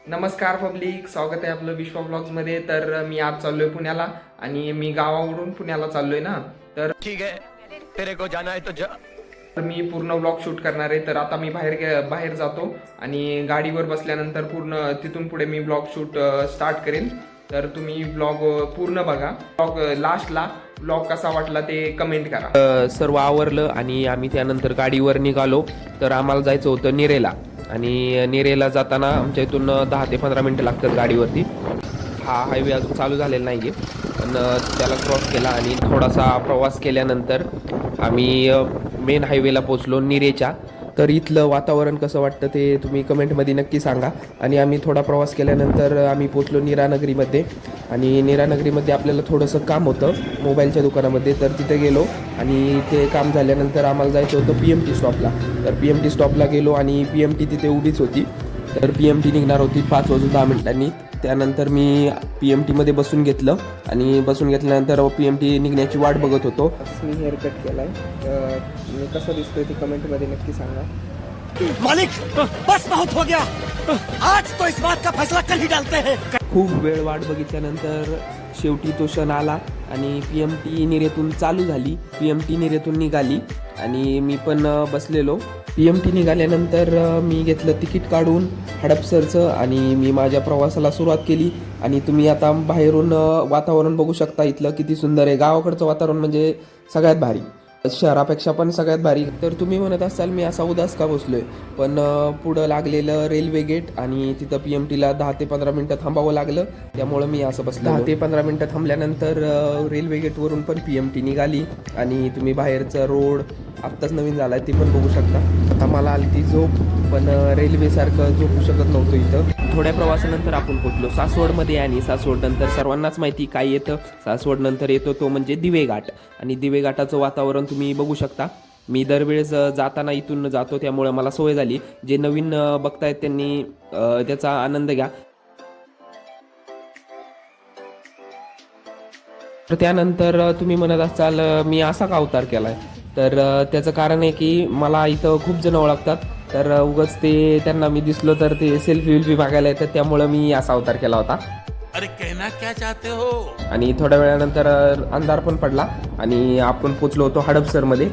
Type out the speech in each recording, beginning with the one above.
नमस्कार पब्लिक, स्वागत आहे आपलं विश्वा ब्लॉग्समध्ये. तर मी आज चाललोय पुण्याला आणि मी गावावरून पुण्याला चाललोय ना. तर ठीक है, तेरे को जाना है तो जा. मी पूर्ण ब्लॉग शूट करणार आहे. तर आता मी बाहेर जातो आणि गाडीवर बसल्यानंतर तिथून पुढे मी ब्लॉग शूट स्टार्ट करेन. तर तुम्ही ब्लॉग पूर्ण बघा. ब्लॉग लास्टला ब्लॉग कसा वाटला ते कमेंट करा. सर्व आवरलं आणि आम्ही त्यानंतर गाडीवर निघालो. तर आम्हाला जायचं होतं निरेला आणि निरेला जाताना आमच्या इथून 10 ते 15 मिनटं लागतात गाडीवरती. हा हायवे अजून चालू झालेला नाही आहे, पण त्याला क्रॉस केला आणि थोडासा प्रवास केल्यानंतर आम्ही मेन हायवेला पोचलो निरेच्या. तर इथलं वातावरण कसं वाटतं ते तुम्ही कमेंटमध्ये नक्की सांगा. आणि आम्ही थोडा प्रवास केल्यानंतर आम्ही पोचलो नीरानगरीमध्ये. आणि नीरानगरीमध्ये आपल्याला थोडंसं काम होतं मोबाईलच्या दुकानामध्ये, तर तिथे गेलो आणि ते काम झाल्यानंतर आम्हाला जायचं होतं PMT स्टॉपला. तर PMT स्टॉपला गेलो आणि PMT तिथे उभीच होती. तर PMT निघणार होती 5:10 त्यानंतर मी PMTमध्ये बसून घेतलं आणि बसून घेतल्यानंतर PMT निघण्याची वाट बघत होतो. मी हेअर कट केला आहे. मी कसं दिसतोय ते कमेंटमध्ये नक्की सांगा. मालिक, बस बहुत हो गया. आज तो इस बात का फैसला कल ही डालते हैं. खूप वेळ वाट बघितल्यानंतर शेवटी तो क्षण आला आणि PMT निरेतून चालू झाली. PMT निरेतून निघाली आणि मी पण बसलेलो. PMT निघाल्यानंतर मी घेतलं तिकीट काढून हडपसरचं आणि मी माझ्या प्रवासाला सुरुवात केली. आणि तुम्ही आता बाहेरून वातावरण बघू शकता इथलं किती सुंदर आहे. गावाकडचं वातावरण म्हणजे सगळ्यात भारी, शहरापेक्षा पण सगळ्यात भारी. तर तुम्ही म्हणत असाल मी असा उदास का बसलोय, पण पुढं लागलेलं रेल्वे गेट आणि तिथं PMTला 10 ते 15 मिनटं थांबावं लागलं, त्यामुळं मी असं बसलो. 10 ते 15 मिनटं थांबल्यानंतर रेल्वे गेटवरून पण PMT निघाली आणि तुम्ही बाहेरचा रोड आत्ताच नवीन झाला आहे ते पण बघू शकता. आता मला आली ती झोप, पण रेल्वेसारखं झोपू शकत नव्हतं इथं. थोड्या प्रवासानंतर आपण पोचलो सासवडमध्ये आणि सासवडनंतर सर्वांनाच माहिती काय येतं. सासवडनंतर येतो तो म्हणजे दिवे घाट आणि दिवे घाटाचं वातावरण तुम्ही बघू शकता. मी दरवेळेस जाताना इथून जातो, त्यामुळे मला सवय झाली. जे नवीन बघतायत त्यांनी त्याचा आनंद घ्या. तर त्यानंतर तुम्ही म्हणत असाल मी असा का अवतार केलाय, तर त्याचं कारण आहे की मला इथं खूप जण ओळखतात. तर उगाच ते त्यांना मी दिसलो तर ते सेल्फी मागायला येतात, त्यामुळं मी असा अवतार केला होता. अरे कहना क्या चाहते हो. आणि थोड्या वेळानंतर अंधार पण पडला आणि आपण पोचलो होतो हडपसरमध्ये.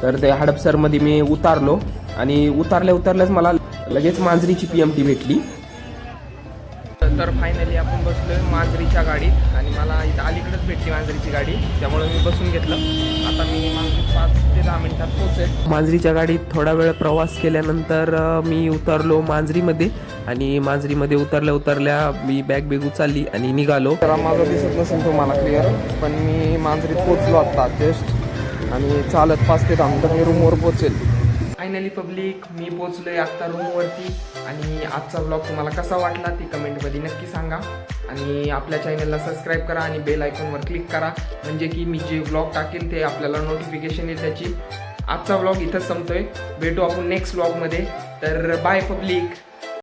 तर ते हडपसरमध्ये मी उतारलो आणि उतरल्याच मला लगेच मांजरीची PMT भेटली. तर फायनली आपण बसलोय मांजरीच्या गाडीत आणि मला इथं अलीकडेच भेटली मांजरीची गाडी, त्यामुळे मी बसून घेतलं. आता मी मांजरी 5 ते 10 मिनिटात पोहोचेल. मांजरीच्या गाडीत थोडा वेळ प्रवास केल्यानंतर मी उतरलो मांजरीमध्ये आणि मांजरीमध्ये उतरल्या मी बॅग उचलली आणि निघालो. तर माझं दिसत नसेल तुम्हाला क्लिअर, पण मी मांजरीत पोचलो आत्ता जस्ट आणि चालत 5 ते 10 मिनिटात मी रूमवर पोचेल. फायनली पब्लिक मी पोचलोय आत्ता रूमवरती. आणि आजचा ब्लॉग तुम्हाला कसा वाटला ते कमेंटमध्ये नक्की सांगा. आणि आपल्या चॅनलला सबस्क्राईब करा आणि बेल आयकॉनवर क्लिक करा, म्हणजे की मी जे ब्लॉग टाकेल ते आपल्याला नोटिफिकेशन येईल त्याची. आजचा ब्लॉग इथंच संपतोय. भेटू आपण नेक्स्ट ब्लॉगमध्ये. तर बाय पब्लिक.